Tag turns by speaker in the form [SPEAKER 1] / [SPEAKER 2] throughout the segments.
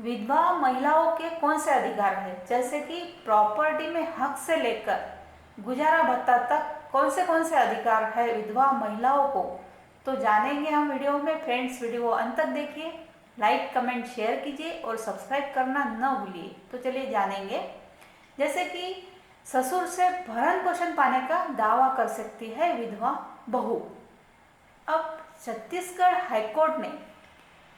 [SPEAKER 1] विधवा महिलाओं के कौन से अधिकार है, जैसे कि प्रॉपर्टी में हक से लेकर गुजारा भत्ता तक कौन से अधिकार है विधवा महिलाओं को, तो जानेंगे हम वीडियो में। फ्रेंड्स, वीडियो अंत तक देखिए, लाइक कमेंट शेयर कीजिए और सब्सक्राइब करना न भूलिए। तो चलिए जानेंगे। जैसे कि ससुर से भरण पोषण पाने का दावा कर सकती है विधवा बहू। अब छत्तीसगढ़ हाईकोर्ट ने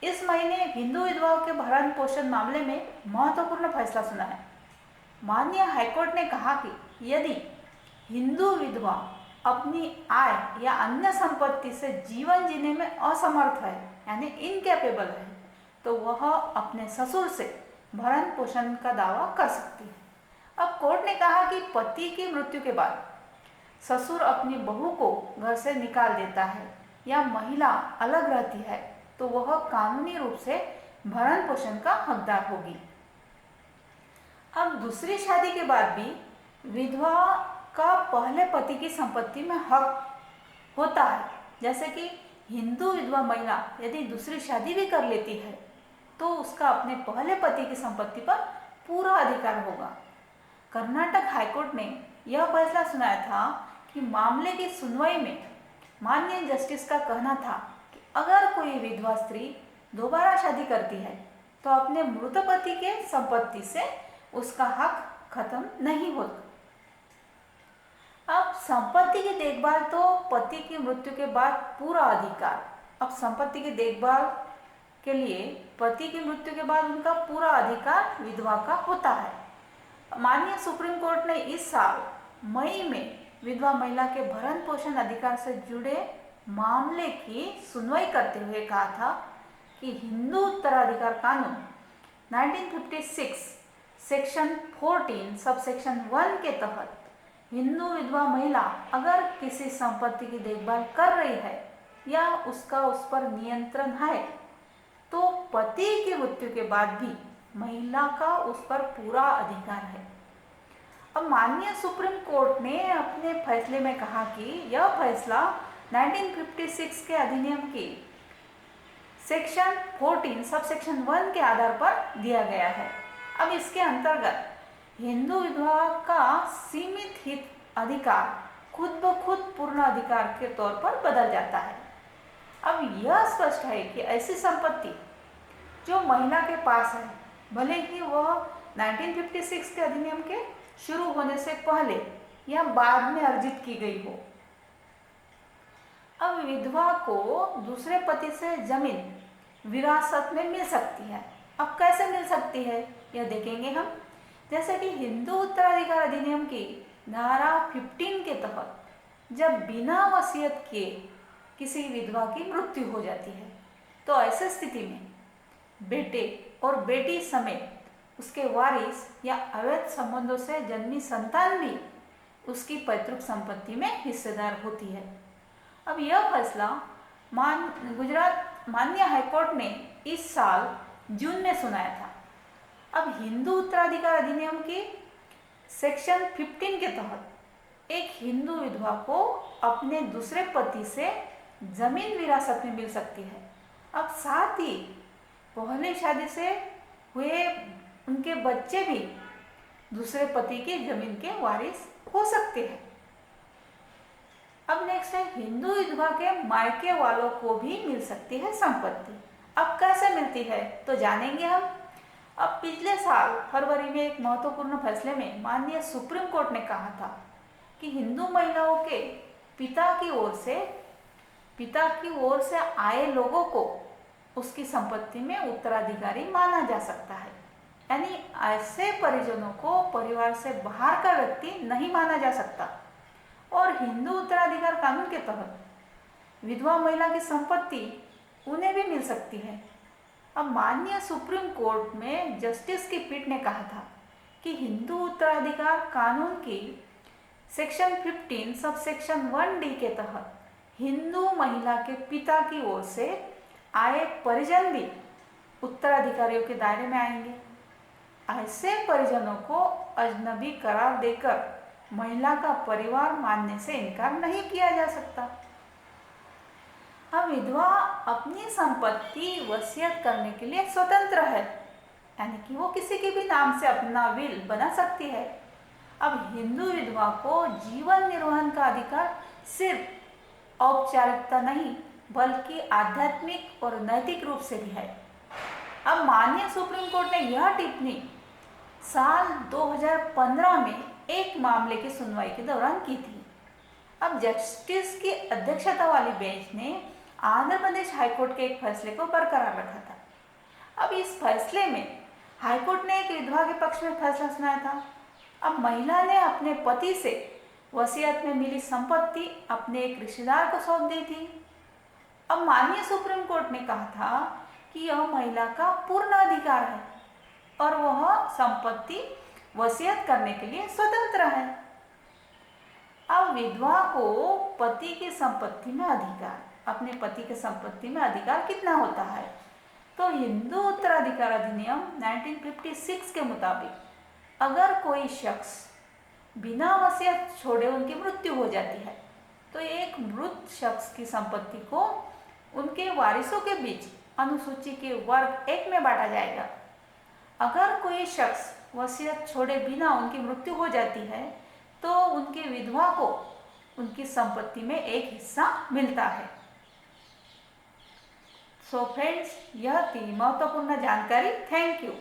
[SPEAKER 1] इस महीने हिंदू विधवाओं के भरण पोषण मामले में महत्वपूर्ण फैसला सुना है। माननीय हाईकोर्ट ने कहा कि यदि हिंदू विधवा अपनी आय या अन्य संपत्ति से जीवन जीने में असमर्थ है, यानी इनकैपेबल है, तो वह अपने ससुर से भरण पोषण का दावा कर सकती है। अब कोर्ट ने कहा कि पति की मृत्यु के बाद ससुर अपनी बहू को घर से निकाल देता है या महिला अलग रहती है, तो वह कानूनी रूप से भरण पोषण का हकदार होगी। अब दूसरी शादी के बाद भी विधवा का पहले पति की संपत्ति में हक होता है। जैसे कि हिंदू विधवा महिला यदि दूसरी शादी भी कर लेती है तो उसका अपने पहले पति की संपत्ति पर पूरा अधिकार होगा। कर्नाटक हाईकोर्ट ने यह फैसला सुनाया था कि मामले की सुनवाई में माननीय जस्टिस का कहना था कि अगर कोई विधवा स्त्री दोबारा शादी करती है तो अपने मृत पति के संपत्ति से उसका हक खत्म नहीं होता। अब संपत्ति की देखभाल तो पति की मृत्यु के बाद पूरा अधिकार। अब संपत्ति की देखभाल के लिए पति की मृत्यु के बाद उनका पूरा अधिकार विधवा का होता है। माननीय सुप्रीम कोर्ट ने इस साल मई में विधवा महिला के भरण पोषण अधिकार से जुड़े मामले की सुनवाई करते हुए कहा था कि हिंदू उत्तराधिकार कानून 1956 सेक्शन 14 सब सेक्शन 1 के तहत हिंदू विधवा महिला अगर किसी संपत्ति की देखभाल कर रही है या उसका उस पर नियंत्रण है तो पति की मृत्यु के बाद भी महिला का उस पर पूरा अधिकार है। अब माननीय सुप्रीम कोर्ट ने अपने फैसले में कहा कि यह फैसला 1956 के अधिनियम की सेक्शन 14 सब सेक्शन 1 के आधार पर दिया गया है। अब इसके अंतर्गत हिंदू विधवा का सीमित हित अधिकार खुद ब खुद पूर्ण अधिकार के तौर पर बदल जाता है। अब यह स्पष्ट है कि ऐसी संपत्ति जो महिला के पास है, भले ही वह 1956 के अधिनियम के शुरू होने से पहले या बाद में अर्जित की गई हो, अब विधवा को दूसरे पति से जमीन विरासत में मिल सकती है। अब कैसे मिल सकती है यह देखेंगे हम। जैसे कि हिंदू उत्तराधिकार अधिनियम की धारा 15 के तहत जब बिना वसीयत किए किसी विधवा की मृत्यु हो जाती है तो ऐसे स्थिति में बेटे और बेटी समेत उसके वारिस या अवैध संबंधों से जन्मी संतान भी उसकी पैतृक संपत्ति में हिस्सेदार होती है। अब यह फैसला गुजरात माननीय हाईकोर्ट ने इस साल जून में सुनाया था। अब हिंदू उत्तराधिकार अधिनियम की सेक्शन 15 के तहत एक हिंदू विधवा को अपने दूसरे पति से जमीन विरासत में मिल सकती है। अब साथ ही पहली शादी से हुए उनके बच्चे भी दूसरे पति की जमीन के वारिस हो सकते हैं। अब नेक्स्ट है, हिंदू विधवा के मायके वालों को भी मिल सकती है संपत्ति। अब कैसे मिलती है तो जानेंगे हम। अब पिछले साल फरवरी में एक महत्वपूर्ण फैसले में माननीय सुप्रीम कोर्ट ने कहा था कि हिंदू महिलाओं के पिता की ओर से आए लोगों को उसकी संपत्ति में उत्तराधिकारी माना जा सकता है। यानी ऐसे परिजनों को परिवार से बाहर का व्यक्ति नहीं माना जा सकता और हिंदू उत्तराधिकार कानून के तहत विधवा महिला की संपत्ति उन्हें भी मिल सकती है। अब माननीय सुप्रीम कोर्ट में जस्टिस की पीठ ने कहा था कि हिंदू उत्तराधिकार कानून की सेक्शन 15 सब सेक्शन 1D के तहत हिंदू महिला के पिता की ओर से आए परिजन भी उत्तराधिकारियों के दायरे में आएंगे। ऐसे परिजनों को अजनबी करार देकर महिला का परिवार मानने से इनकार नहीं किया जा सकता। अब विधवा अपनी संपत्ति वसीयत करने के लिए स्वतंत्र है। यानी कि वो किसी के भी नाम से अपना विल बना सकती है। अब हिंदू विधवा को जीवन निर्वहन का अधिकार सिर्फ औपचारिकता नहीं बल्कि आध्यात्मिक और नैतिक रूप से भी है। अब माननीय सुप्रीम कोर्ट ने यह टिप्पणी साल 2015 में एक मामले की सुनवाई के दौरान की थी। अब जस्टिस की अध्यक्षता वाली बेंच ने आंध्र प्रदेश हाईकोर्ट के एक फैसले को बरकरार रखा था। अब इस फैसले में हाईकोर्ट ने एक विधवा के पक्ष में फैसला सुनाया था। अब महिला ने अपने पति से वसीयत में मिली संपत्ति अपने एक रिश्तेदार को सौंप दी थी। अब माननीय सुप्रीम कोर्ट ने कहा था कि यह महिला का पूर्ण अधिकार है और वह संपत्ति वसीयत करने के लिए स्वतंत्र है। अब विधवा को पति की संपत्ति में अधिकार, अपने पति की संपत्ति में अधिकार कितना होता है? तो हिंदू उत्तराधिकार अधिनियम 1956 के मुताबिक अगर कोई शख्स बिना वसीयत छोड़े उनकी मृत्यु हो जाती है तो एक मृत शख्स की संपत्ति को उनके वारिसों के बीच अनुसूची के वर्ग 1 में बांटा जाएगा। अगर कोई शख्स वसीयत छोड़े बिना उनकी मृत्यु हो जाती है तो उनके विधवा को उनकी संपत्ति में एक हिस्सा मिलता है। सो फ्रेंड्स, यह थी महत्वपूर्ण जानकारी। Thank you.